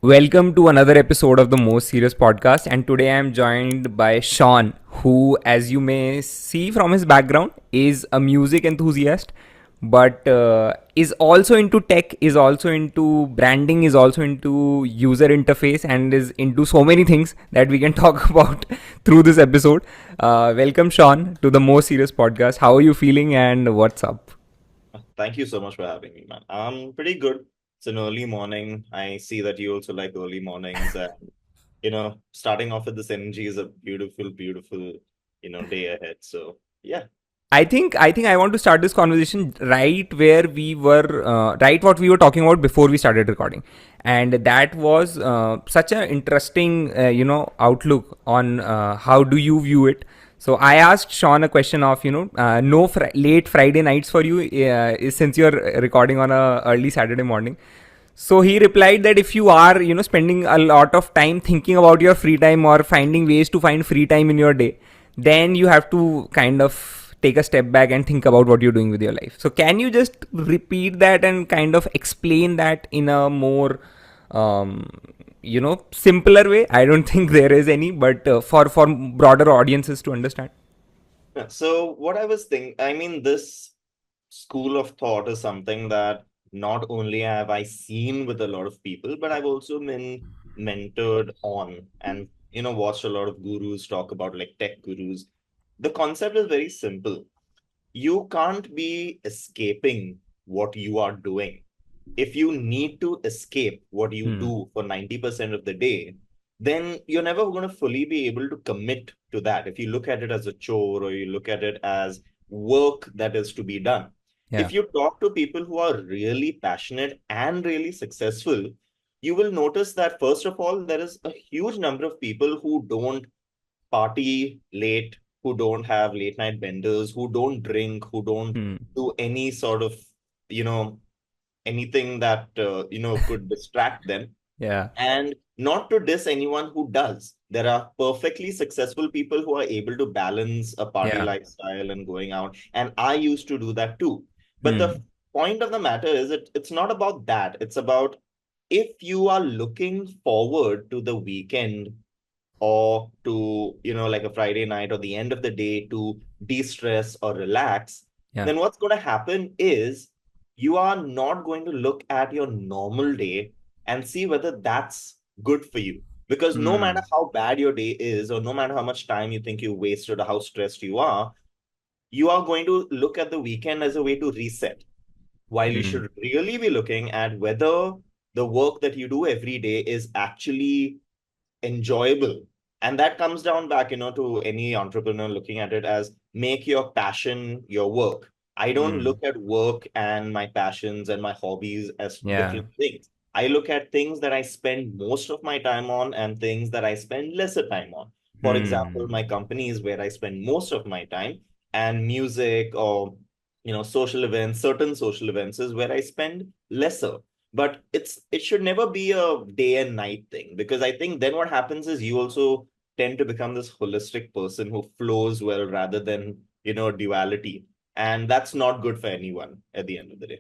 Welcome to another episode of the Most Serious Podcast. And today I am joined by Shawn, who, as you may see from his background, is a music enthusiast, but is also into tech, is also into branding, is also into user interface, and is into so many things that we can talk about through this episode. Welcome, Shawn, to the Most Serious Podcast. How are you feeling and what's up? Thank you so much for having me, man. I'm pretty good. It's an early morning. I see that you also like early mornings, and starting off with this energy is a beautiful, beautiful, day ahead. So yeah. I think I want to start this conversation right where we were, right what we were talking about before we started recording, and that was such an interesting, outlook on how do you view it. So I asked Shawn a question of, no late Friday nights for you, since you're recording on a early Saturday morning. So he replied that if you are, spending a lot of time thinking about your free time or finding ways to find free time in your day, then you have to kind of take a step back and think about what you're doing with your life. So can you just repeat that and kind of explain that in a more, simpler way? I don't think there is any, but for broader audiences to understand. Yeah. So what I was thinking, I mean, this school of thought is something that not only have I seen with a lot of people, but I've also been mentored on and watched a lot of gurus talk about, like tech gurus. The concept is very simple. You can't be escaping what you are doing. If you need to escape what you Hmm. do for 90% of the day, then you're never going to fully be able to commit to that. If you look at it as a chore or you look at it as work that is to be done. Yeah. If you talk to people who are really passionate and really successful, you will notice that, first of all, there is a huge number of people who don't party late, who don't have late night benders, who don't drink, who don't Hmm. do any sort of, you know, anything that, could distract them. Yeah. And not to diss anyone who does. There are perfectly successful people who are able to balance a party Yeah. lifestyle and going out. And I used to do that too. But the Hmm. point of the matter is it's not about that. It's about, if you are looking forward to the weekend or to, like a Friday night or the end of the day to de-stress or relax, Yeah. then what's going to happen is you are not going to look at your normal day and see whether that's good for you. Because no matter Hmm. how bad your day is, or no matter how much time you think you wasted or how stressed you are going to look at the weekend as a way to reset. While you Hmm. should really be looking at whether the work that you do every day is actually enjoyable. And that comes down back, to any entrepreneur looking at it as make your passion your work. I don't Hmm. look at work and my passions and my hobbies as Yeah. different things. I look at things that I spend most of my time on and things that I spend lesser time on. For example, Hmm. my company is where I spend most of my time, and music or social events, certain social events is where I spend lesser. But it should never be a day and night thing, because I think then what happens is you also tend to become this holistic person who flows well rather than duality, and that's not good for anyone at the end of the day.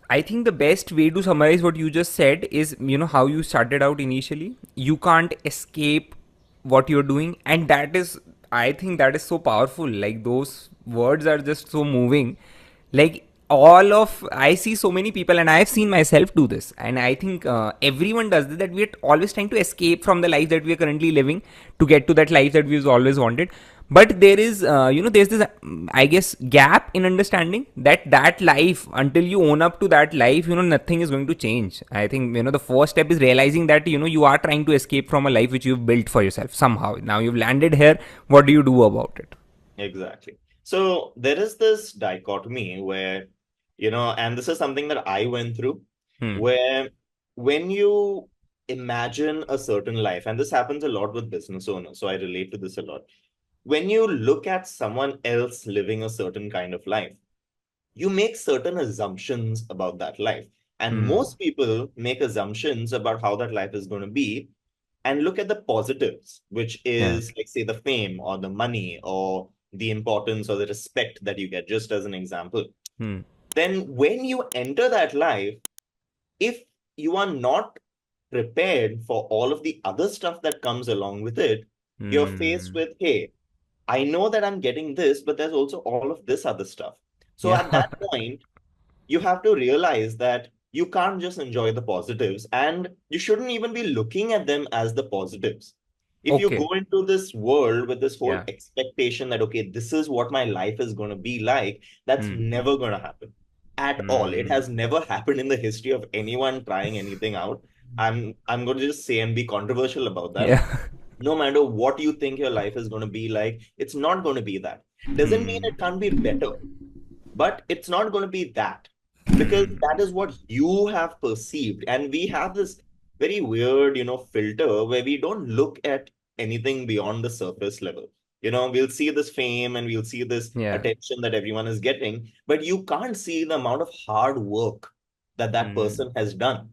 I think the best way to summarize what you just said is, how you started out initially. You can't escape what you're doing, and that is, I think that is so powerful. Like, those words are just so moving. Like, I see so many people, and I've seen myself do this, and I think everyone does this, that we're always trying to escape from the life that we are currently living to get to that life that we've always wanted. But there is, there's this, I guess, gap in understanding that life, until you own up to that life, nothing is going to change. I think, the first step is realizing that, you are trying to escape from a life which you've built for yourself somehow. Now you've landed here. What do you do about it? Exactly. So there is this dichotomy where, and this is something that I went through, Hmm. where when you imagine a certain life, and this happens a lot with business owners, so I relate to this a lot. When you look at someone else living a certain kind of life, you make certain assumptions about that life. And Hmm. most people make assumptions about how that life is going to be and look at the positives, which Yeah. is, like, say, the fame or the money or the importance or the respect that you get, just as an example. Hmm. Then when you enter that life, if you are not prepared for all of the other stuff that comes along with it, you're faced Hmm. with, hey, I know that I'm getting this, but there's also all of this other stuff. So Yeah. at that point, you have to realize that you can't just enjoy the positives, and you shouldn't even be looking at them as the positives. If you go Okay. into this world with this whole Yeah. expectation that, okay, this is what my life is going to be like, that's Hmm. never going to happen at all. It Hmm. has never happened in the history of anyone trying anything out. I'm going to just say and be controversial about that. Yeah. No matter what you think your life is going to be like, it's not going to be that. Doesn't mean Hmm. it can't be better, but it's not going to be that, because Hmm. that is what you have perceived. And we have this very weird, filter where we don't look at anything beyond the surface level. We'll see this fame and we'll see this Yeah. attention that everyone is getting, but you can't see the amount of hard work that that Hmm. person has done.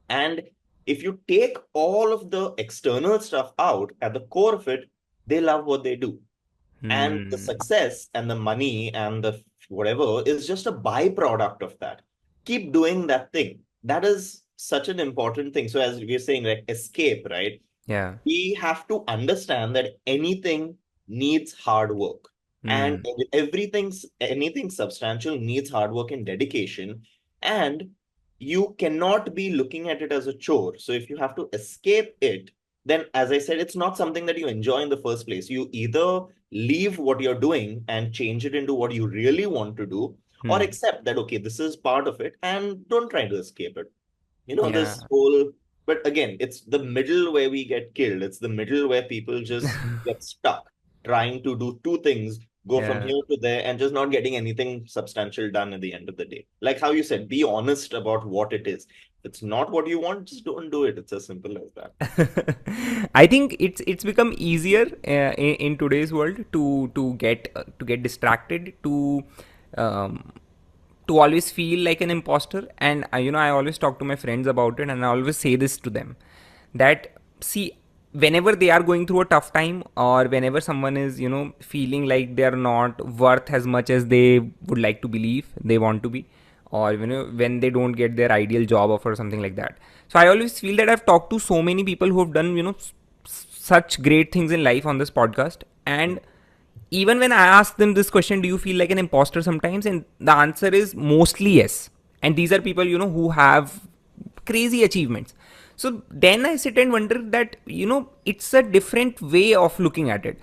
And if you take all of the external stuff out, at the core of it, they love what they do, and the Hmm. success and the money and the whatever is just a byproduct of that. Keep doing that thing. That is such an important thing. So as we're saying, like escape, right? Yeah. We have to understand that anything needs hard work, and Hmm. anything substantial needs hard work and dedication, and you cannot be looking at it as a chore. So if you have to escape it, then as I said, it's not something that you enjoy in the first place. You either leave what you're doing and change it into what you really want to do, or Hmm. accept that, okay, this is part of it, and don't try to escape it. This Yeah. whole, but again, it's the middle where we get killed. It's the middle where people just get stuck trying to do two things, go from Yeah. here to there, and just not getting anything substantial done at the end of the day. Like how you said, be honest about what it is. If it's not what you want, just don't do it. It's as simple as that. I think it's become easier in today's world to get distracted, um, to always feel like an imposter. And I always talk to my friends about it, and I always say this to them, that see, whenever they are going through a tough time, or whenever someone is feeling like they are not worth as much as they would like to believe they want to be, or when they don't get their ideal job offer or something like that. So I always feel that I've talked to so many people who have done such great things in life on this podcast. And even when I ask them this question, do you feel like an imposter sometimes, and the answer is mostly yes. And these are people who have crazy achievements. So then I sit and wonder that it's a different way of looking at it.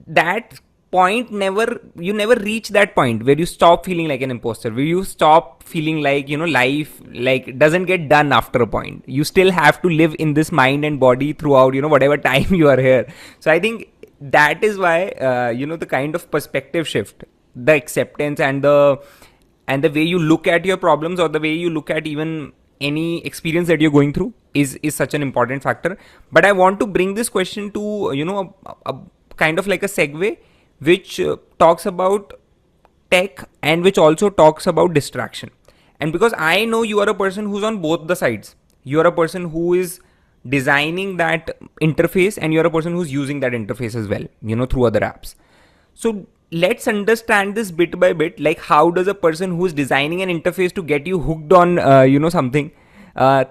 That point, never you never reach that point where you stop feeling like an imposter, where you stop feeling like life like doesn't get done. After a point, you still have to live in this mind and body throughout whatever time you are here. So I think that is why the kind of perspective shift, the acceptance, and the way you look at your problems, or the way you look at even any experience that you're going through, is such an important factor. But I want to bring this question to a kind of like a segue, which talks about tech, and which also talks about distraction. And because I know you are a person who's on both the sides, you are a person who is designing that interface, and you're a person who's using that interface as well, through other apps. So let's understand this bit by bit. Like, how does a person who's designing an interface to get you hooked on, something, uh,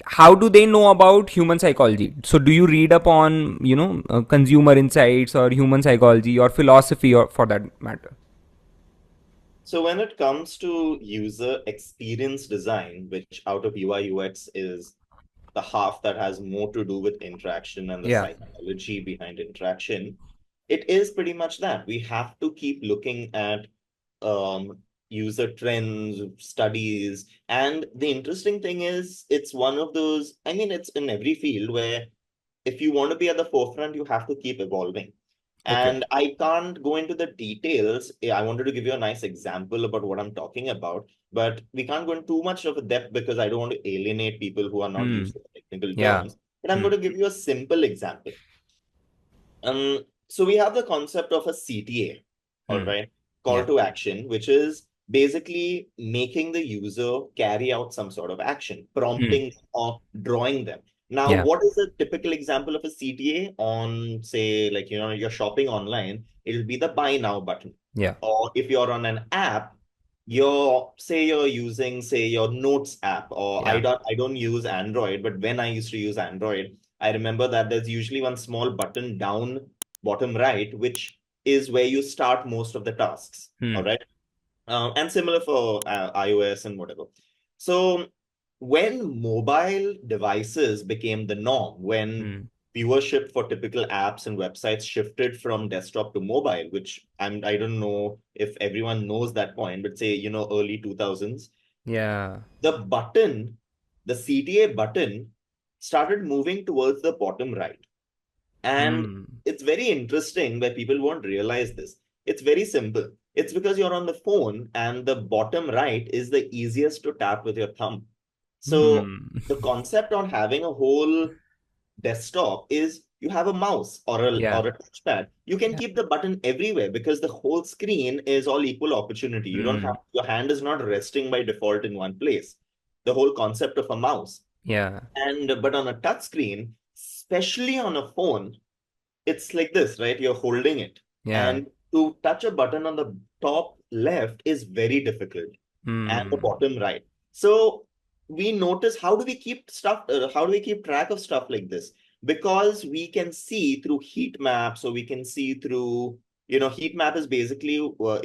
how do they know about human psychology? So do you read up on, consumer insights, or human psychology, or philosophy, or for that matter? So when it comes to user experience design, which out of UI UX is the half that has more to do with interaction and the Yeah. psychology behind interaction, it is pretty much that. We have to keep looking at user trends, studies. And the interesting thing is, it's one of those, I mean, it's in every field where if you want to be at the forefront, you have to keep evolving. Okay. And I can't go into the details. I wanted to give you a nice example about what I'm talking about, but we can't go into too much of a depth because I don't want to alienate people who are not Hmm. used to the technical Yeah. terms. But I'm Hmm. going to give you a simple example. So we have the concept of a CTA, all Hmm. right, call Yeah. to action, which is basically making the user carry out some sort of action, Hmm. prompting or drawing them. Now, Yeah. what is a typical example of a CTA on, say, like, you're shopping online, it'll be the buy now button. Yeah. Or if you're on an app, you're using, say, your notes app, or Yeah. I don't use Android, but when I used to use Android, I remember that there's usually one small button down bottom right, which is where you start most of the tasks. All Hmm. right. And similar for iOS and whatever. So when mobile devices became the norm, when Hmm. viewership for typical apps and websites shifted from desktop to mobile, which I don't know if everyone knows that point, but say, early 2000s, Yeah. the button, the CTA button started moving towards the bottom right. And Hmm. it's very interesting where people won't realize this. It's very simple. It's because you're on the phone and the bottom right is the easiest to tap with your thumb. So Hmm. the concept on having a whole desktop is you have a mouse or a Yeah. touchpad. You can Yeah. keep the button everywhere because the whole screen is all equal opportunity. You don't Hmm. have your hand is not resting by default in one place. The whole concept of a mouse. Yeah. And but on a touch screen, especially on a phone, it's like this, right? You're holding it. Yeah. And to touch a button on the top left is very difficult, and the Hmm. bottom right. So we notice, how do we keep track of stuff like this? Because we can see through heat maps, or we can see through, heat map is basically,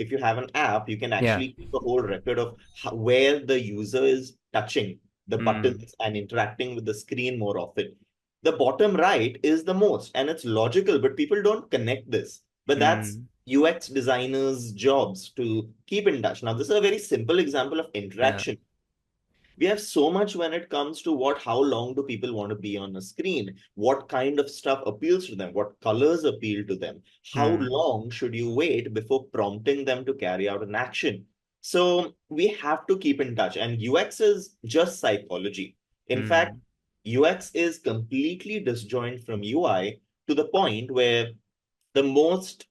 if you have an app, you can Yeah. actually keep a whole record of where the user is touching the Hmm. buttons and interacting with the screen more often. The bottom right is the most, and it's logical, but people don't connect this. But that's Hmm. UX designers' jobs to keep in touch. Now, this is a very simple example of Yeah. interaction. We have so much when it comes to how long do people want to be on a screen, what kind of stuff appeals to them, what colors appeal to them, how Hmm. long should you wait before prompting them to carry out an action. So we have to keep in touch, and UX is just psychology. In fact, Hmm. UX is completely disjoint from UI, to the point where the most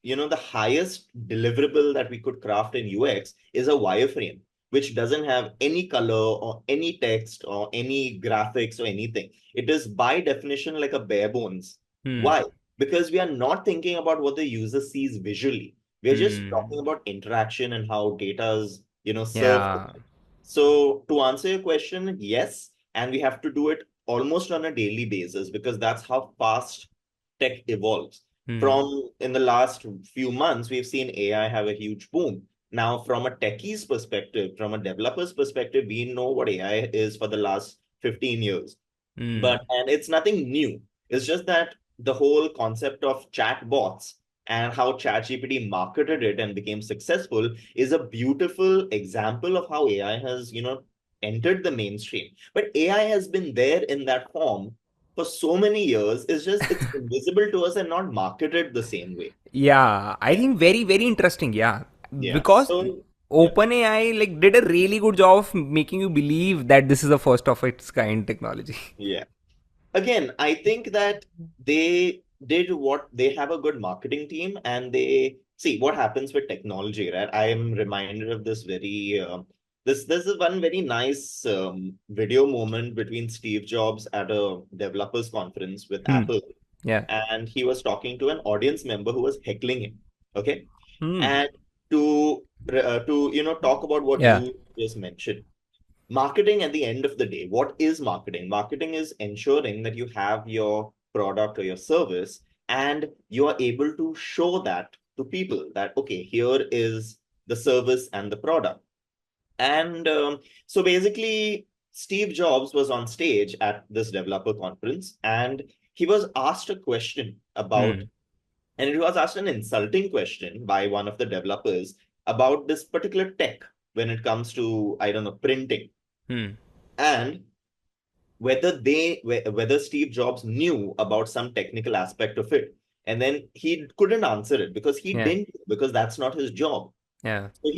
the highest deliverable that we could craft in UX is a wireframe, which doesn't have any color or any text or any graphics or anything. It is by definition like a bare bones. Hmm. Why? Because we are not thinking about what the user sees visually. We are just talking Hmm. about interaction and how data is, served. Yeah. So to answer your question, yes, and we have to do it almost on a daily basis because that's how fast tech evolves. Hmm. From in the last few months, we've seen AI have a huge boom. Now, from a techie's perspective, from a developer's perspective, we know what AI is for the last 15 years. Hmm. And it's nothing new. It's just that the whole concept of chat bots and how ChatGPT marketed it and became successful is a beautiful example of how AI has, entered the mainstream. But AI has been there in that form for so many years. It's just it's invisible to us and not marketed the same way. Yeah, I think very very interesting. Yeah, Yeah. because So yeah. OpenAI like did a really good job of making you believe that this is the first of its kind technology. Yeah. Again, I think that they did what they have a good marketing team, and they see what happens with technology, right? I am reminded of this very this is one very nice video moment between Steve Jobs at a developers conference with Hmm. Apple, Yeah. and he was talking to an audience member who was heckling him. Okay, Hmm. and to talk about what Yeah. you just mentioned, marketing at the end of the day, what is marketing? Marketing is ensuring that you have your product or your service and you are able to show that to people that, okay, here is the service and the product. And so basically, Steve Jobs was on stage at this developer conference, and he was asked a question about, Hmm. and it was asked an insulting question by one of the developers about this particular tech when it comes to, I don't know, printing. Hmm. And whether Steve Jobs knew about some technical aspect of it. And then he couldn't answer it because he Yeah. didn't, because that's not his job. Yeah. So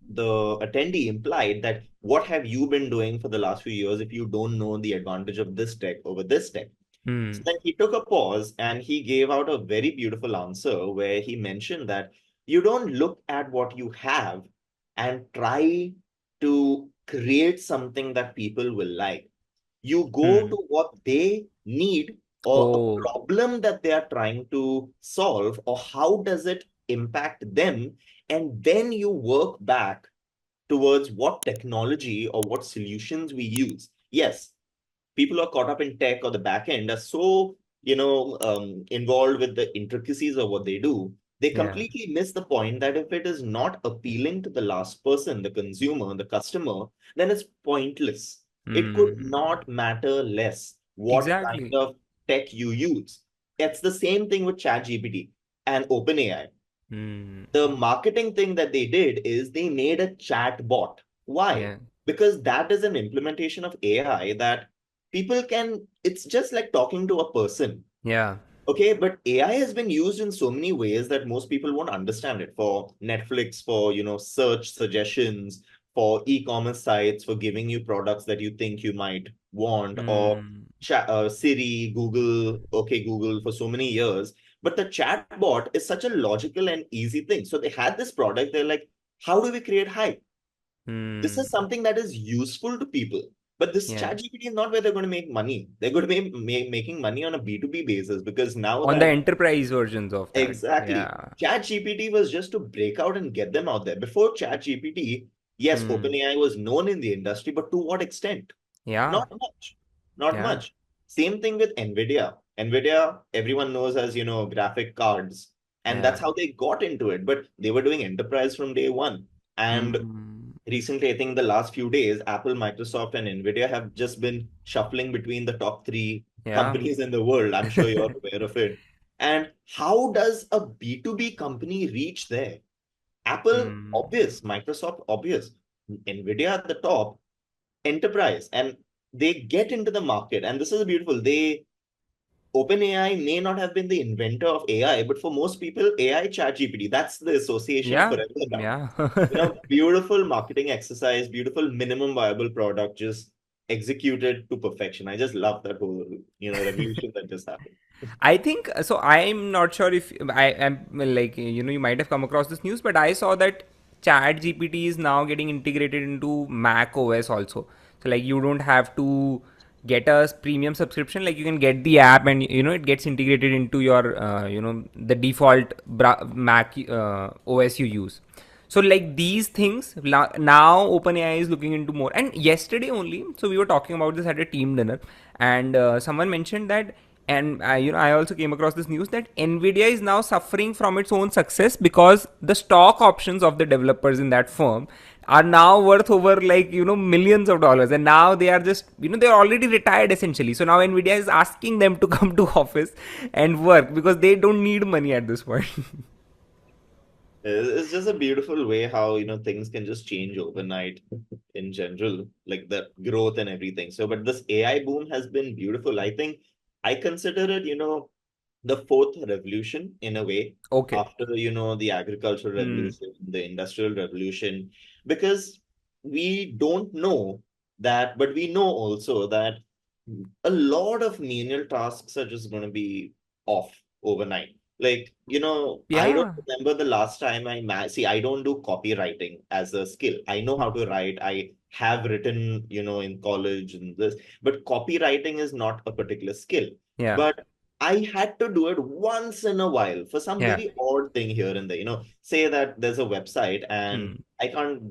the attendee implied that, what have you been doing for the last few years if you don't know the advantage of this tech over this tech? So Hmm. then he took a pause and he gave out a very beautiful answer where he mentioned that you don't look at what you have and try to create something that people will like. You go Hmm. to what they need, or a Oh. problem that they are trying to solve, or how does it impact them, And then you work back towards what technology or what solutions we use. Yes, people who are caught up in tech or the back end are so, involved with the intricacies of what they do. They Yeah. completely miss the point that if it is not appealing to the last person, the consumer, the customer, then it's pointless. It could Hmm. not matter less what kind Exactly. of tech you use. It's the same thing with ChatGPT and OpenAI. Hmm. The marketing thing that they did is they made a chat bot. Why? Yeah. Because that is an implementation of AI that people can, it's just like talking to a person. Yeah. Okay, but AI has been used in so many ways that most people won't understand it. For Netflix, for search suggestions, for e-commerce sites, for giving you products that you think you might want, or Hmm. Siri, Google, okay, Google for so many years. But the chatbot is such a logical and easy thing. So they had this product. They're like, how do we create hype? This Hmm. is something that is useful to people. But this Yeah. chat GPT is not where they're going to make money. They're going to be making money on a B2B basis because now On the that enterprise versions of that. exactly Yeah. chat GPT was just to break out and get them out there. Before chat GPT, yes, Hmm. OpenAI was known in the industry, but to what extent? Yeah. Not much. Not Yeah. much. Same thing with NVIDIA. NVIDIA, everyone knows as, graphic cards. And Yeah. that's how they got into it. But they were doing enterprise from day one. And Hmm. recently, I think the last few days, Apple, Microsoft, and NVIDIA have just been shuffling between the top three Yeah. companies in the world. I'm sure you're aware of it. And how does a B2B company reach there? Apple, Hmm. obvious. Microsoft, obvious. NVIDIA at the top, enterprise. And they get into the market. And this is beautiful. OpenAI may not have been the inventor of AI, but for most people, AI ChatGPT, that's the association Yeah. forever now. Yeah. Beautiful marketing exercise, beautiful minimum viable product, just executed to perfection. I just love that whole, revolution that just happened. I think so. I'm not sure if I am like you might have come across this news, but I saw that Chat GPT is now getting integrated into Mac OS also. So like you don't have to get a premium subscription. Like you can get the app, and it gets integrated into your the default Mac OS you use. So like these things now OpenAI is looking into more. And yesterday only, so we were talking about this at a team dinner, and someone mentioned that, and I also came across this news that Nvidia is now suffering from its own success because the stock options of the developers in that firm are now worth over like millions of dollars, and now they are just they're already retired essentially. So now Nvidia is asking them to come to office and work because they don't need money at this point. It's just a beautiful way how, things can just change overnight in general, like the growth and everything. So, but this AI boom has been beautiful. I think I consider it, the fourth revolution in a way Okay. after the agricultural Hmm. revolution, the industrial revolution, because we don't know that, but we know also that a lot of menial tasks are just going to be off overnight. Like, I don't Yeah. remember the last time see, I don't do copywriting as a skill. I know how to write. I have written, in college and this, but copywriting is not a particular skill. Yeah. But I had to do it once in a while for some Yeah. very odd thing here and there. Say that there's a website and Hmm. I can't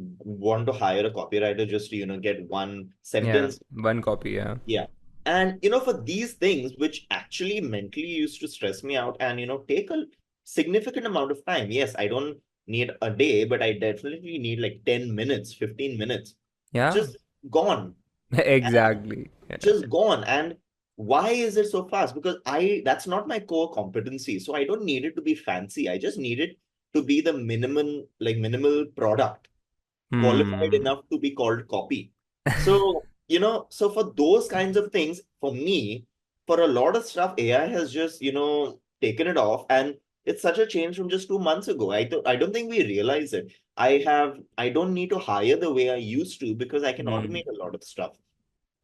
want to hire a copywriter just to, get one Yeah. sentence. One copy. Yeah. Yeah. And, for these things, which actually mentally used to stress me out and, take a significant amount of time. Yes, I don't need a day, but I definitely need like 10 minutes, 15 minutes, Yeah. just gone. And Exactly. Yeah. just gone. And why is it so fast? Because that's not my core competency. So I don't need it to be fancy. I just need it to be the minimum, like minimal product qualified Hmm. enough to be called copy. So, so for those kinds of things, for me, for a lot of stuff, AI has just, taken it off. And it's such a change from just 2 months ago. I don't think we realize it. I don't need to hire the way I used to because I can Hmm. automate a lot of stuff.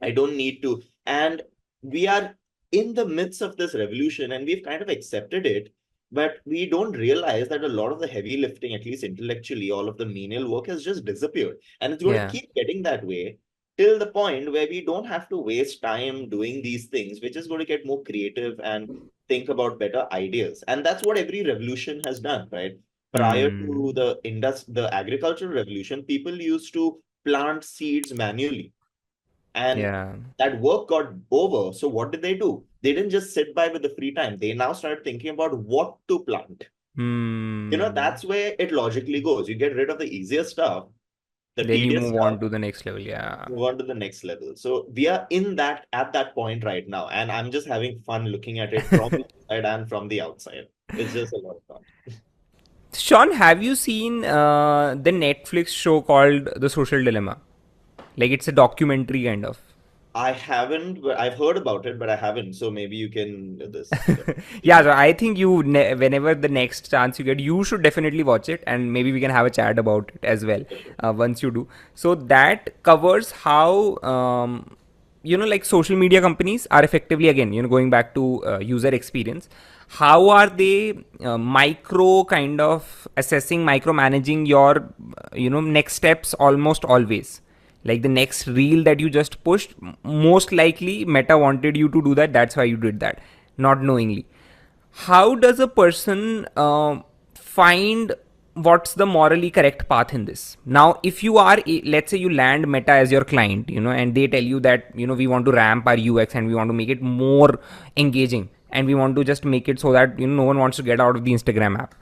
I don't need to. And we are in the midst of this revolution and we've kind of accepted it. But we don't realize that a lot of the heavy lifting, at least intellectually, all of the menial work has just disappeared. And it's going to Yeah. keep getting that way till the point where we don't have to waste time doing these things. We're just going to get more creative and think about better ideas. And that's what every revolution has done, right? Prior to Hmm. the agricultural revolution, people used to plant seeds manually, and Yeah. that work got over. So what did they do? They didn't just sit by with the free time. They now started thinking about what to plant. Hmm. That's where it logically goes. You get rid of the easier stuff, the Then you tedious move stuff, on to the next level. Yeah. move on to the next level. So we are in that at that point right now, and I'm just having fun looking at it from the inside and from the outside. It's just a lot of fun. Sean, have you seen the Netflix show called The Social Dilemma? Like it's a documentary kind of. I haven't, but I've heard about it, but I haven't. So maybe you can this give Yeah, me. so I think whenever the next chance you get, you should definitely watch it, and maybe we can have a chat about it as well once you do. So that covers how like social media companies are effectively, again, going back to user experience. How are they micro kind of assessing, micromanaging your next steps almost always? Like the next reel that you just pushed, most likely Meta wanted you to do that, that's why you did that, not knowingly. How does a person find what's the morally correct path in this? Now if you are, let's say you land Meta as your client, and they tell you that we want to ramp our UX and we want to make it more engaging, and we want to just make it so that no one wants to get out of the Instagram app.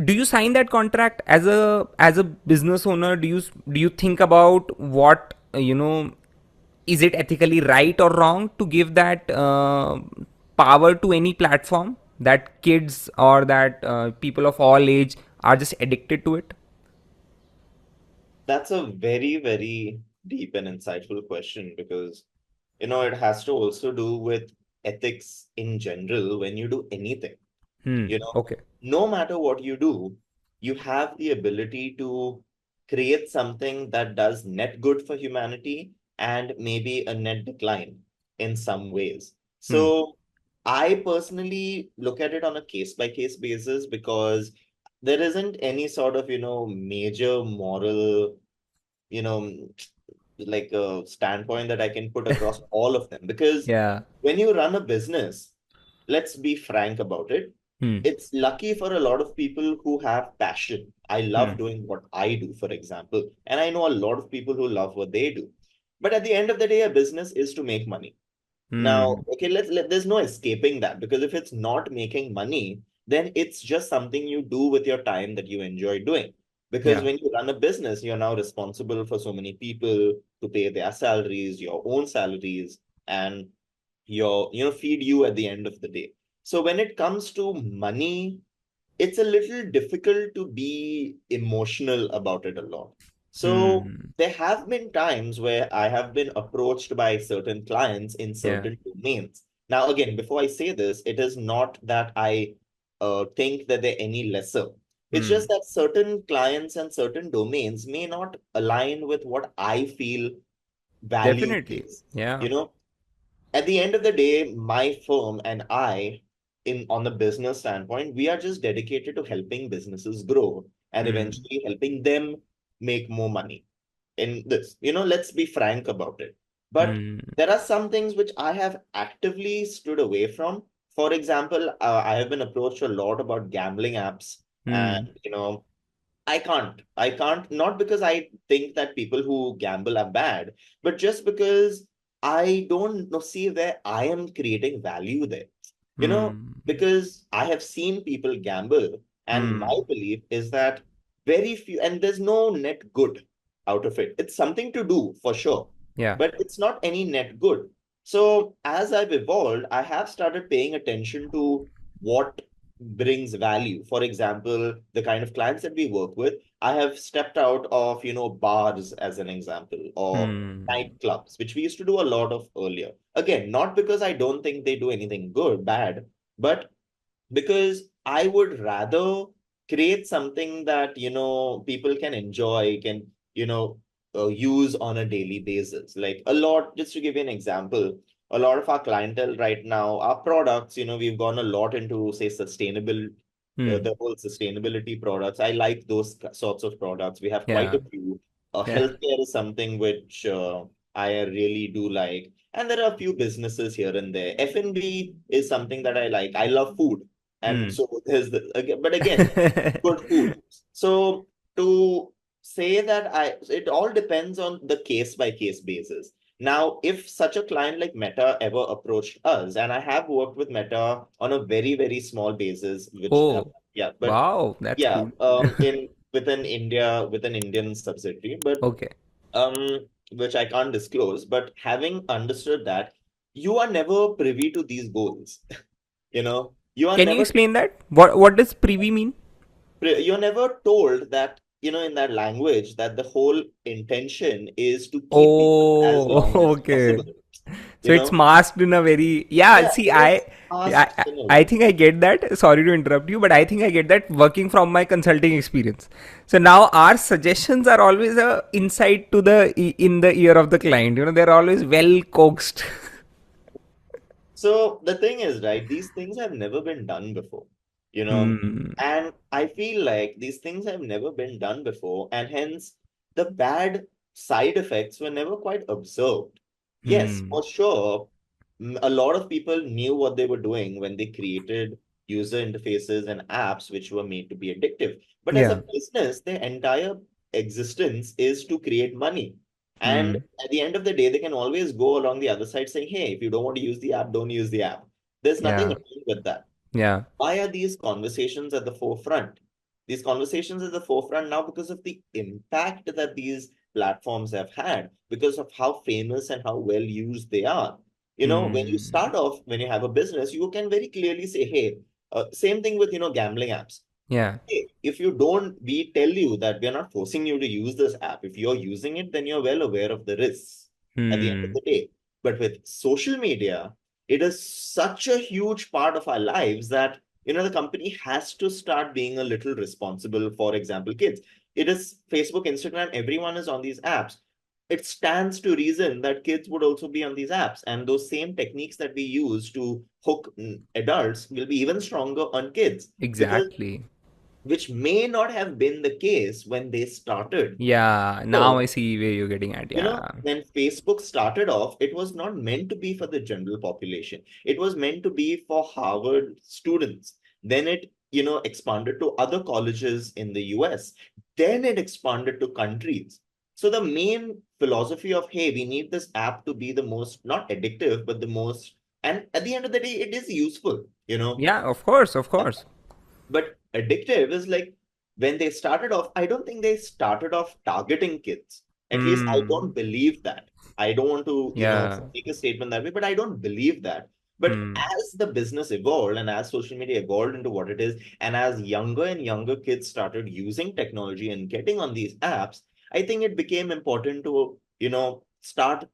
Do you sign that contract as a business owner? Do you think about what is it ethically right or wrong to give that power to any platform that kids or that people of all age are just addicted to it? That's a very, very deep and insightful question because, it has to also do with ethics in general when you do anything. You know, Okay. no matter what you do, you have the ability to create something that does net good for humanity and maybe a net decline in some ways. Hmm. So I personally look at it on a case by case basis because there isn't any sort of, major moral, you know, like a standpoint that I can put across all of them. Because Yeah. when you run a business, let's be frank about it. Hmm. It's lucky for a lot of people who have passion. I Hmm. love doing what I do, for example, and I know a lot of people who love what they do. But at the end of the day, a business is to make money. Now, Hmm. okay, there's no escaping that because if it's not making money, then it's just something you do with your time that you enjoy doing. Because Yeah. when you run a business, you're now responsible for so many people to pay their salaries, your own salaries, and feed you at the end of the day. So when it comes to money, it's a little difficult to be emotional about it a lot. So Hmm. there have been times where I have been approached by certain clients in Yeah. certain domains. Now, again, before I say this, it is not that I think that they're any lesser. It's Hmm. just that certain clients and certain domains may not align with what I feel value Definitely. is. Yeah. You know, at the end of the day, my firm and I, in on the business standpoint, we are just dedicated to helping businesses grow and Hmm. eventually helping them make more money in this. Let's be frank about it. But Hmm. there are some things which I have actively stood away from. For example, I have been approached a lot about gambling apps, and Hmm. I can't, not because I think that people who gamble are bad, but just because I don't know, see where I am creating value there. You know, Hmm. because I have seen people gamble, and my Hmm. belief is that very few, and there's no net good out of it. It's something to do for sure, Yeah. but it's not any net good. So as I've evolved, I have started paying attention to what brings value. For example, the kind of clients that we work with, I have stepped out of, bars as an example, or Hmm. nightclubs, which we used to do a lot of earlier. Again, not because I don't think they do anything good, bad, but because I would rather create something that people can enjoy, can use on a daily basis. Like a lot, just to give you an example, a lot of our clientele right now, our products, we've gone a lot into say sustainable, Hmm. the whole sustainability products. I like those sorts of products. We have quite Yeah. a few. Yeah. Healthcare is something which I really do like. And there are a few businesses here and there. F&B is something that I like. I love food. And Hmm. so there's the again, but again, good food. So to say that it all depends on the case by case basis. Now, if such a client like Meta ever approached us, and I have worked with Meta on a very, very small basis, which Oh, yeah, but wow, that's yeah, cool. in with an Indian subsidiary, but Okay. which I can't disclose, but having understood that you are never privy to these goals, you are Can you never explain that? What does privy mean? you're never told that, in that language, that the whole intention is to keep people as Oh, long as okay. possible. So You it's know, masked in a very, yeah. yeah, See, it is I asked I in a I way. think I get that. Sorry to interrupt you, but I think I get that working from my consulting experience. So now our suggestions are always a insight to the in the ear of the client. They're always well coaxed. So the thing is, right, these things have never been done before, you know, Hmm. and I feel like these things have never been done before, and hence the bad side effects were never quite observed. Yes, Hmm. for sure, a lot of people knew what they were doing when they created user interfaces and apps which were made to be addictive. But as Yeah. a business, their entire existence is to create money. And Hmm. at the end of the day, they can always go along the other side saying, hey, if you don't want to use the app, don't use the app. There's nothing Yeah. wrong with that. Yeah. Why are these conversations at the forefront? These conversations at the forefront now because of the impact that these platforms have had, because of how famous and how well used they are. When you Hmm. start off, when you have a business, you can very clearly say, hey, same thing with, gambling apps. Yeah. If you don't, we tell you that we are not forcing you to use this app. If you're using it, then you're well aware of the risks at the end of Hmm. the day. But with social media, it is such a huge part of our lives that, the company has to start being a little responsible. For example, kids. It is Facebook, Instagram, everyone is on these apps. It stands to reason that kids would also be on these apps. And those same techniques that we use to hook adults will be even stronger on kids. Because Exactly. which may not have been the case when they started. Yeah. Now So, I see where you're getting at. Yeah. when Facebook started off, it was not meant to be for the general population. It was meant to be for Harvard students. Then it, expanded to other colleges in the US. Then it expanded to countries. So the main philosophy of, hey, we need this app to be the most, not addictive, but the most, and at the end of the day, it is useful. Yeah. Of course. Of course. But addictive is like when they started off, I don't think they started off targeting kids. At least I Hmm. don't believe that. I don't want to, Yeah. make a statement that way, but I don't believe that. But Hmm. as the business evolved and as social media evolved into what it is, and as younger and younger kids started using technology and getting on these apps, I think it became important to, start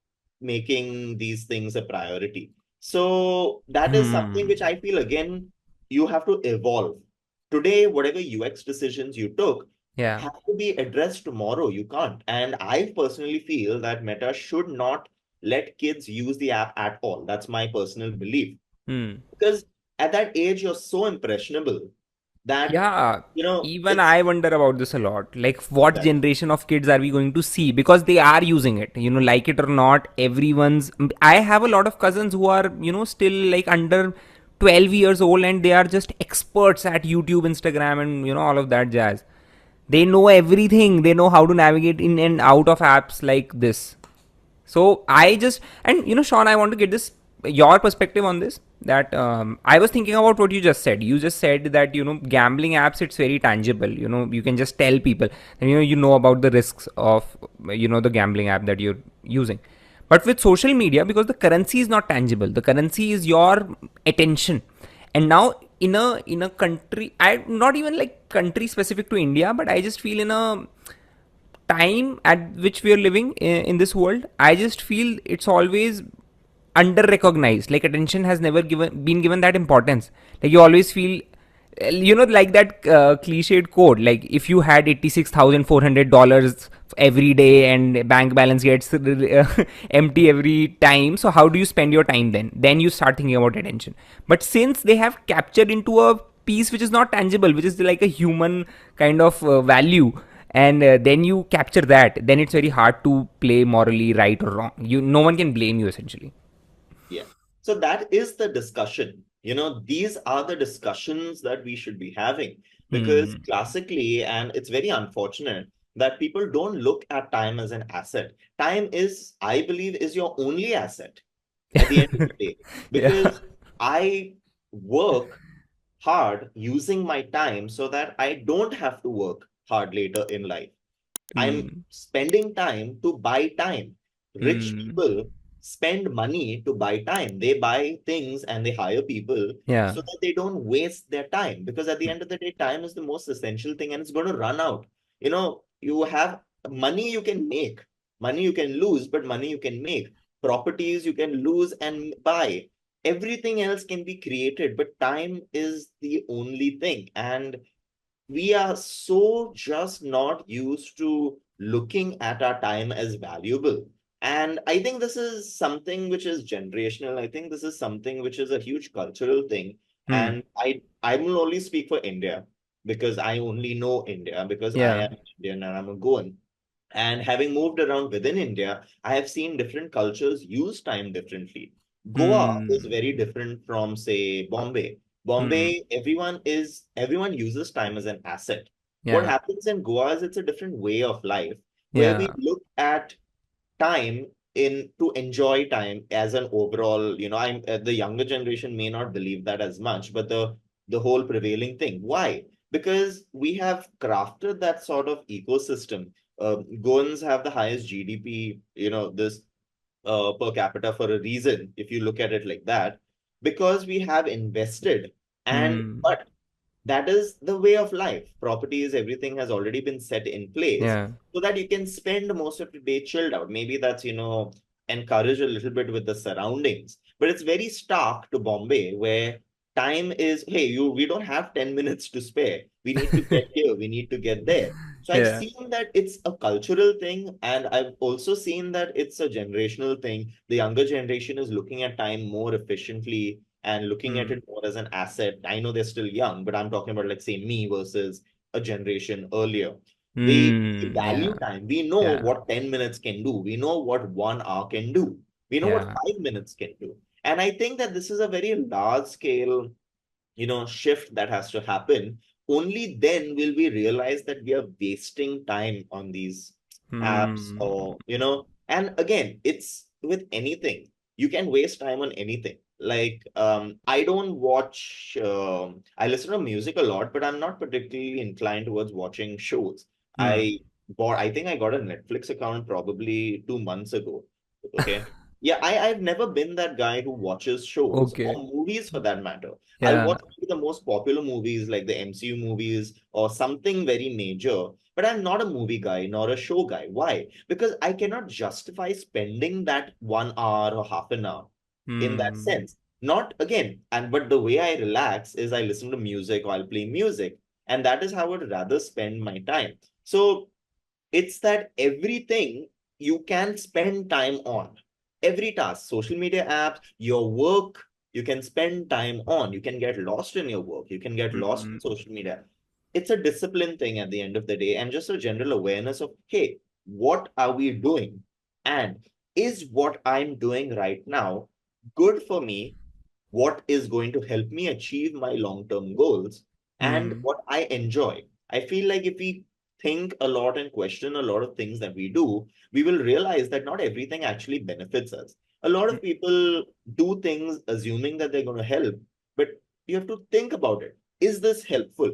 making these things a priority. So that is something Hmm. which I feel again you have to evolve. Today, whatever UX decisions you took Yeah. have to be addressed tomorrow. You can't. And I personally feel that Meta should not let kids use the app at all. That's my personal belief. Hmm. Because at that age, you're so impressionable that, Yeah, even it's I wonder about this a lot. Like, what that. generation of kids are we going to see? Because they are using it, like it or not, everyone's. I have a lot of cousins who are, still like under 12 years old and they are just experts at YouTube, Instagram, and, all of that jazz. They know everything, they know how to navigate in and out of apps like this. So I just, and Shawn, I want to get this your perspective on this. That I was thinking about what you just said. You just said that gambling apps, it's very tangible. You can just tell people, and you know about the risks of the gambling app that you're using. But with social media, because the currency is not tangible, the currency is your attention. And now in a country, I not even like country specific to India, but I just feel in a time at which we are living in this world, I just feel it's always under recognized. Like attention has never been given that importance. Like you always feel, like that cliched quote, like if you had $86,400 every day and bank balance gets empty every time, so how do you spend your time then you start thinking about attention. But since they have captured into a piece which is not tangible, which is like a human kind of value, and then you capture that, then it's very hard to play morally right or wrong. No one can blame you essentially. Yeah. So that is the discussion, these are the discussions that we should be having, because Hmm. classically, and it's very unfortunate that people don't look at time as an asset. Time is, I believe, is your only asset at the end of the day, Yeah. because I work hard using my time so that I don't have to work hard later in life. I'm Hmm. spending time to buy time. Rich Hmm. people spend money to buy time. They buy things and they hire people Yeah. so that they don't waste their time. Because at the end of the day, time is the most essential thing and it's going to run out. You have money you can make, money you can lose, but money you can make. Properties you can lose and buy. Everything else can be created, but time is the only thing. And we are so just not used to looking at our time as valuable. And I think this is something which is generational. I think this is something which is a huge cultural thing. Hmm. And I will only speak for India because I only know India because I Yeah. am Indian and I'm a Goan. And having moved around within India, I have seen different cultures use time differently. Goa is Hmm. very different from, say, Bombay. Hmm. Bombay, everyone uses time as an asset. What Yeah. happens in Goa is it's a different way of life where we Yeah. look at time in to enjoy time as an overall, I'm the younger generation may not believe that as much, but the whole prevailing thing. Why? Because we have crafted that sort of ecosystem. Goans have the highest GDP, this per capita for a reason, if you look at it like that, because we have invested. And Hmm. but that is the way of life. Properties, everything has already been set in place Yeah. so that you can spend most of the day chilled out. Maybe that's, encourage a little bit with the surroundings. But it's very stark to Bombay where time is, hey, we don't have 10 minutes to spare. We need to get here, we need to get there. So I've Yeah. seen that it's a cultural thing, and I've also seen that it's a generational thing. The younger generation is looking at time more efficiently and looking at Hmm. it more as an asset. I know they're still young, but I'm talking about, like, say, me versus a generation earlier. We Hmm. value Yeah. time. We know Yeah. what 10 minutes can do. We know what 1 hour can do. We know what Yeah. 5 minutes can do. And I think that this is a very large scale, shift that has to happen. Only then will we realize that we are wasting time on these apps, Hmm. or and again, it's with anything. You can waste time on anything. Like, I don't watch, I listen to music a lot, but I'm not particularly inclined towards watching shows. Hmm. I think I got a Netflix account probably 2 months ago. Okay. Yeah, I've never been that guy who watches shows Okay. or movies for that matter. I'll Yeah. watch maybe the most popular movies like the MCU movies or something very major, but I'm not a movie guy nor a show guy. Why? Because I cannot justify spending that 1 hour or half an hour in that Hmm. sense. Not again, and but the way I relax is I listen to music or I'll play music, and that is how I would rather spend my time. So it's that everything you can spend time on. Every task, social media apps, your work, you can spend time on. You can get lost in your work. You can get lost Hmm. in social media. It's a discipline thing at the end of the day, and just a general awareness of, hey, what are we doing? And is what I'm doing right now good for me? What is going to help me achieve my long term goals and Hmm. what I enjoy. I feel like if we think a lot and question a lot of things that we do, we will realize that not everything actually benefits us. A lot of people do things assuming that they're going to help, but you have to think about it. Is this helpful?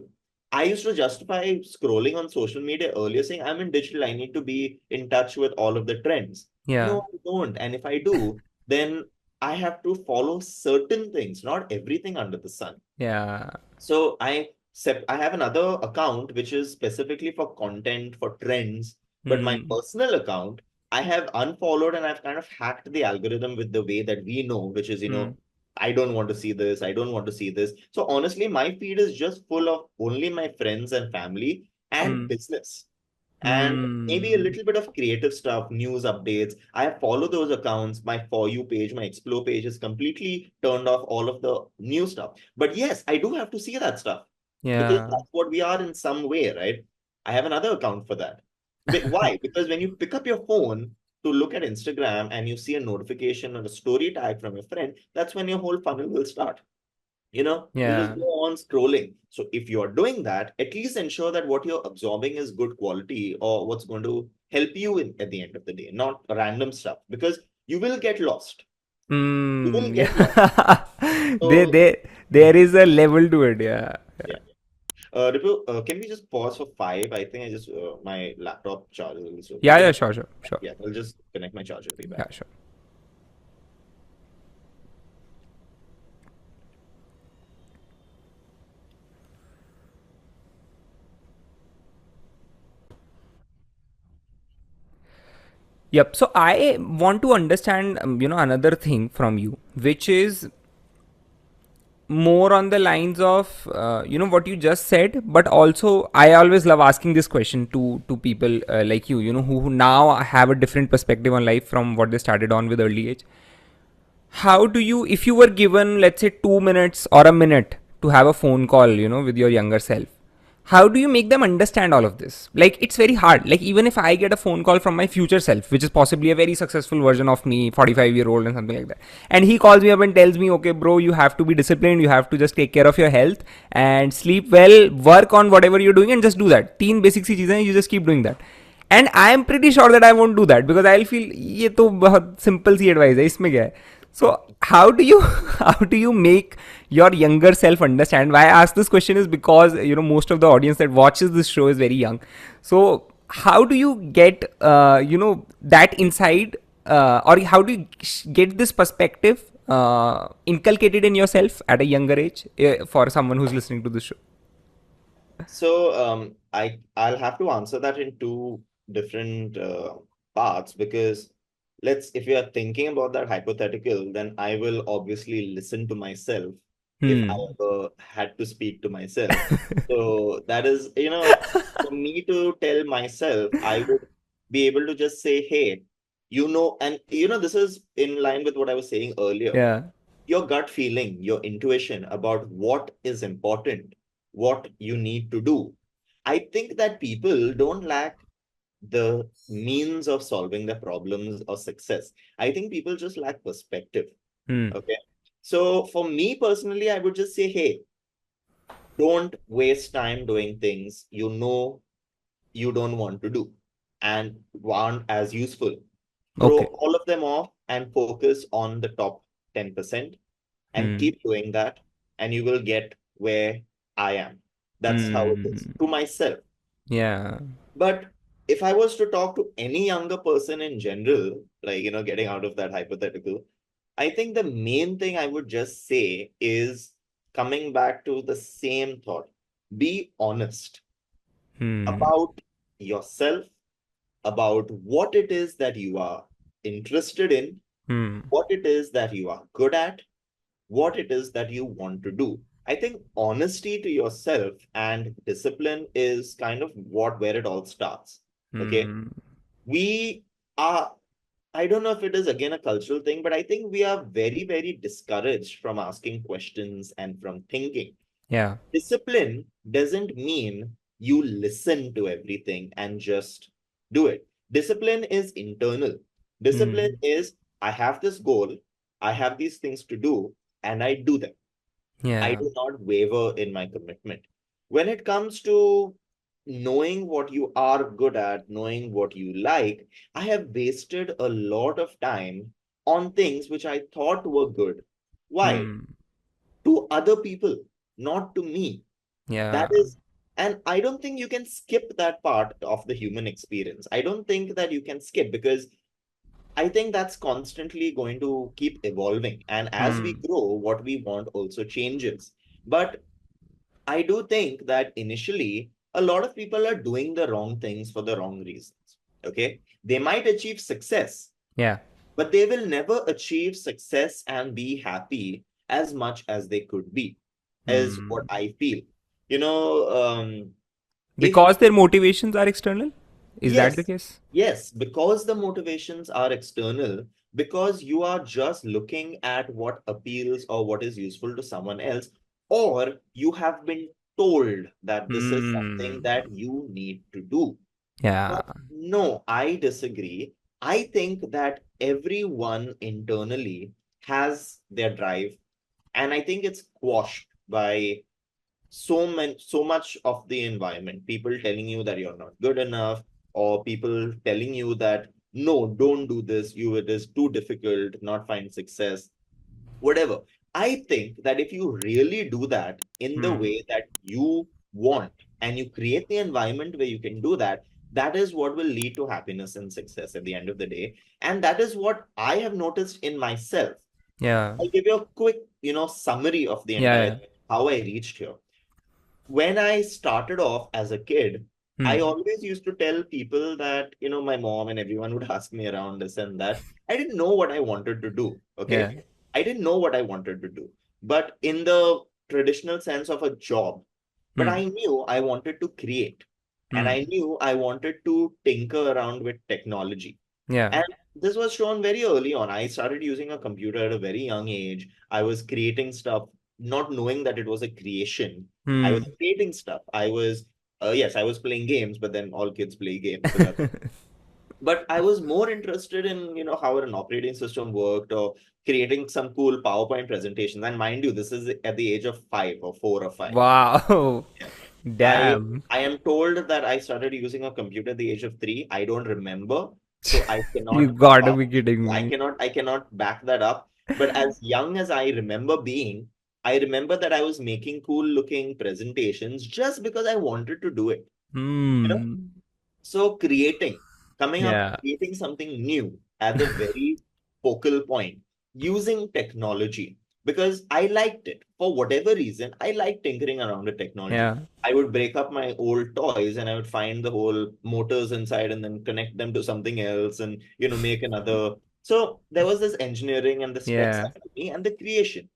I used to justify scrolling on social media earlier saying, I'm in digital, I need to be in touch with all of the trends. Yeah. No, I don't. And if I do, then I have to follow certain things, not everything under the sun. Yeah. So I have another account which is specifically for content for trends, but my Hmm. personal account I have unfollowed and I've kind of hacked the algorithm with the way that we know, which is, Hmm. I don't want to see this, I don't want to see this. So honestly, my feed is just full of only my friends and family and Hmm. business, and maybe a Hmm. little bit of creative stuff, news updates. I follow those accounts. My For You page, my Explore page is completely turned off all of the new stuff. But yes, I do have to see that stuff because Yeah. that's what we are in some way, right? I have another account for that. But why? Because when you pick up your phone to look at Instagram and you see a notification or a story tag from your friend, that's when your whole funnel will start. You just Yeah. go on scrolling. So if you're doing that, at least ensure that what you're absorbing is good quality or what's going to help you at the end of the day, not random stuff, because you will get lost. You will get lost. Yeah. there, So, there, there is a level to it. Yeah. yeah. Ripu, can we just pause for 5? I think my laptop charger is so. Yeah. Can Yeah. you? Sure. Sure. Sure. Yeah, I'll just connect my charger. Be back. Yeah. Sure. Yep. So I want to understand, another thing from you, which is more on the lines of, what you just said, but also I always love asking this question to people like you, who now have a different perspective on life from what they started on with early age. How do you, if you were given, let's say, 2 minutes or a minute to have a phone call, with your younger self, how do you make them understand all of this? Like, it's very hard. Like, even if I get a phone call from my future self, which is possibly a very successful version of me, 45-year-old and something like that, and he calls me up and tells me, okay, bro, you have to be disciplined, you have to just take care of your health and sleep well, work on whatever you're doing, and just do that. Teen basic सी चीजें हैं, you just keep doing that. And I am pretty sure that I won't do that because I'll feel ये तो बहुत simple सी advice है, इसमें क्या है? So how do you how do you make your younger self understand? Why I ask this question is because most of the audience that watches this show is very young. So how do you get that insight, or how do you get this perspective inculcated in yourself at a younger age, for someone who's listening to this show? So I'll have to answer that in two different parts, because if you are thinking about that hypothetical, then I will obviously listen to myself if I Hmm. ever had to speak to myself. So that is, for me to tell myself, I would be able to just say, hey, and this is in line with what I was saying earlier. Yeah. Your gut feeling, your intuition about what is important, what you need to do. I think that people don't lack the means of solving their problems or success. I think people just lack perspective. Hmm. Okay. So for me personally, I would just say, hey, don't waste time doing things you don't want to do and aren't as useful. Throw Okay. all of them off and focus on the top 10% and Hmm. keep doing that, and you will get where I am. That's how it is Hmm. to myself. Yeah. But if I was to talk to any younger person in general, like, getting out of that hypothetical, I think the main thing I would just say is coming back to the same thought. Be honest Hmm. about yourself, about what it is that you are interested in, Hmm. what it is that you are good at, what it is that you want to do. I think honesty to yourself and discipline is kind of where it all starts. Okay. Hmm. We are, I don't know if it is again a cultural thing, but I think we are very, very discouraged from asking questions and from thinking. Yeah. Discipline doesn't mean you listen to everything and just do it. Discipline is internal. Discipline Hmm. is, I have this goal, I have these things to do, and I do them. I Yeah. do not waver in my commitment. When it comes to knowing what you are good at, knowing what you like, I have wasted a lot of time on things which I thought were good. Why? Hmm. To other people, not to me. That Yeah. is, and I don't think you can skip that part of the human experience. I don't think that you can skip, because I think that's constantly going to keep evolving. And as we Hmm. grow, what we want also changes. But I do think that initially, a lot of people are doing the wrong things for the wrong reasons. Okay. They might achieve success, Yeah. but they will never achieve success and be happy as much as they could be, is what Hmm. I feel. You know, if Because their motivations are external? Is that the Yes, case? yes, because the motivations are external, because you are just looking at what appeals or what is useful to someone else, or you have been told that this is something Hmm. that you need to do. Yeah. But no, I disagree. I think that everyone internally has their drive, And I think it's quashed by so much of the environment. People telling you that you're not good enough, or people telling you that no, don't do this, you it is too difficult, not find success, whatever. I think that if you really do that in the Hmm. way that you want, and you create the environment where you can do that, that is what will lead to happiness and success at the end of the day. And that is what I have noticed in myself. Yeah. I'll give you a quick, summary of the Yeah. entire Yeah. thing, how I reached here. When I started off as a kid, I Hmm. always used to tell people that, my mom and everyone would ask me around this and that. I didn't know what I wanted to do. Yeah. Okay. I didn't know what I wanted to do, but in the traditional sense of a job. But Hmm. I knew I wanted to create, and Hmm. I knew I wanted to tinker around with technology. Yeah. And this was shown very early on. I started using a computer at a very young age. I was creating stuff, not knowing that it was a creation. I was Hmm. creating stuff. Yes, I was playing games, but then all kids play games. So that, but I was more interested in, how an operating system worked, or creating some cool PowerPoint presentations. And mind you, this is at the age of 5 or 4 or 5. Wow. Yeah. I Damn. I am told that I started using a computer at the age of 3. I don't remember, so I You cannot gotta be vouch. kidding I me. cannot I cannot back that up. But as young as I remember being, I remember that I was making cool looking presentations just because I wanted to do it. You know, Hmm. so coming up, Yeah. creating something new at the very focal point, using technology, because I liked it. For whatever reason, I like tinkering around with technology. Yeah. I would break up my old toys and I would find the whole motors inside and then connect them to something else and, make another. So there was this engineering and the spec Yeah. side of me and the creation.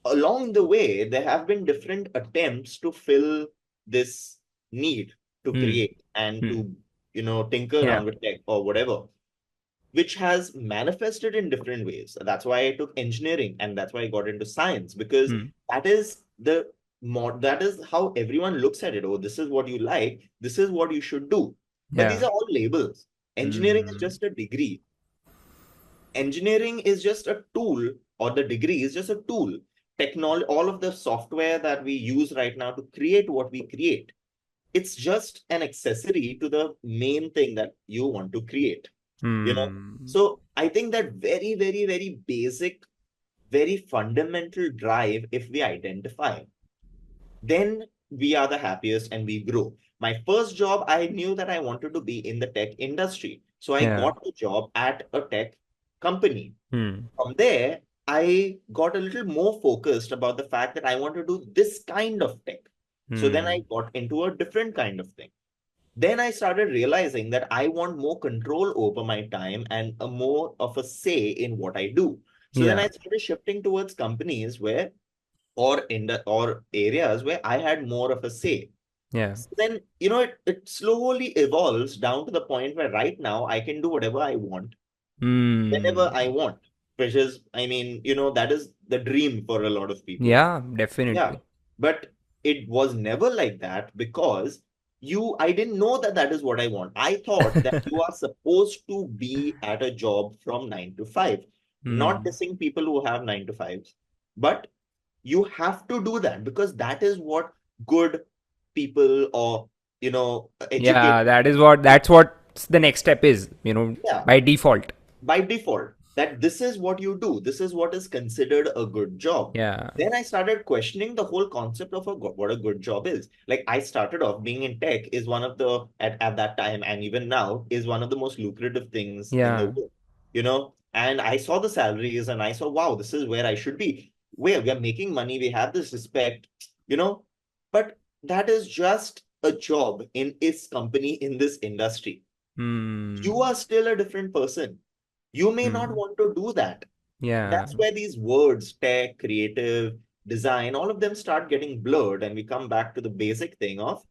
Along the way, there have been different attempts to fill this need to Hmm. create and Hmm. to, tinker Yeah. around with tech or whatever, which has manifested in different ways. That's why I took engineering, and that's why I got into science, because Hmm. that is that is how everyone looks at it. Oh, this is what you like, this is what you should do. But these Yeah. are all labels. Engineering is Hmm. just a degree. Engineering is just a tool, or the degree is just a tool. Technology, all of the software that we use right now to create what we create, it's just an accessory to the main thing that you want to create. you know Hmm. so I think that very, very, very basic, very fundamental drive, if we identify, then we are the happiest and we grow. My first job, I knew that I wanted to be in the tech industry, so I Yeah. got a job at a tech company. Hmm. From there, I got a little more focused about the fact that I want to do this kind of tech. So then I Hmm. got into a different kind of thing. Then I started realizing that I want more control over my time and a more of a say in what I do. So then Yeah. I started shifting towards companies where, or areas where I had more of a say. Yeah. So then, it slowly evolves down to the point where right now I can do whatever I want whenever I Hmm. want, which is, I mean, that is the dream for a lot of people. Yeah. Yeah. Definitely. But it was never like that, because I didn't know that that is what I want. I thought that you are supposed to be at a job from 9 to 5, not Hmm. dissing people who have 9 to 5s, but you have to do that because that is what good people, or, Yeah. educated That is people what. do. That's what the next step is. Yeah, By default. by default, that this is what you do, this is what is considered a good job. Yeah. Then I started questioning the whole concept of what a good job is. Like, I started off being in tech is one of the, at that time and even now, is one of the most lucrative things in the Yeah. world. And I saw the salaries and I saw, wow, this is where I should be. Where we are making money, we have this respect, you know, but that is just a job in its company in this industry. You Hmm. are still a different person. You may not Hmm. want to do that. Yeah. That's where these words, tech, creative, design, all of them start getting blurred, and we come back to the basic thing of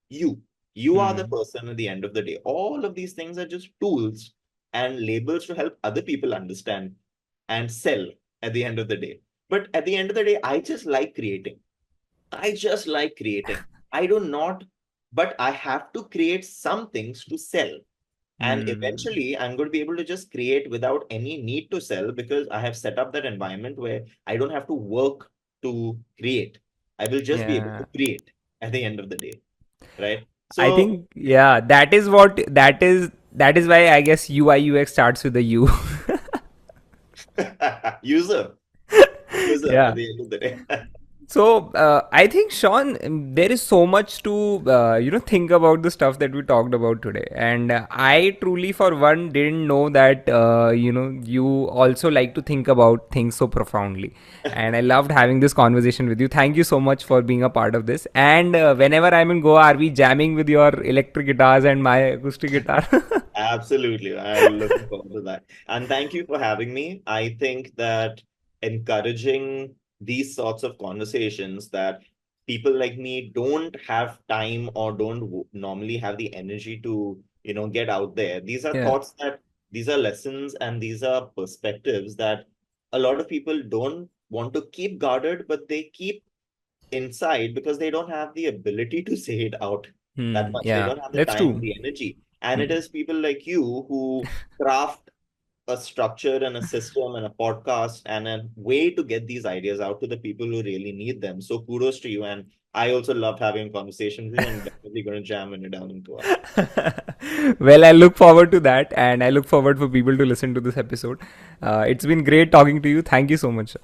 you. You are the Hmm. person at the end of the day. All of these things are just tools and labels to help other people understand and sell at the end of the day. But at the end of the day, I just like creating. I just like creating. I do not, but I have to create some things to sell. And Hmm. eventually, I'm going to be able to just create without any need to sell because I have set up that environment where I don't have to work to create. I will just be able to Yeah. create at the end of the day, right? I So, think yeah, that is why I guess UI UX starts with a U. user, user at Yeah. the end of the day. So I think Sean, there is so much to think about the stuff that we talked about today, and I truly, for one, didn't know that you also like to think about things so profoundly, and I loved having this conversation with you. Thank you so much for being a part of this. And whenever I'm in Goa, are we jamming with your electric guitars and my acoustic guitar? Absolutely. I'm looking forward to that. And thank you for having me. I think that encouraging these sorts of conversations that people like me don't have time or don't normally have the energy to, get out there. These are Yeah. thoughts that these are lessons and these are perspectives that a lot of people don't want to keep guarded, but they keep inside because they don't have the ability to say it out that Hmm. much. They Yeah. don't have the That's time and true. the energy. And it Hmm. is people like you who craft a structure and a system and a podcast and a way to get these ideas out to the people who really need them. So kudos to you. And I also loved having a conversation with you and definitely going to jam when you're down in Goa. Well, I look forward to that, and I look forward for people to listen to this episode. It's been great talking to you. Thank you so much.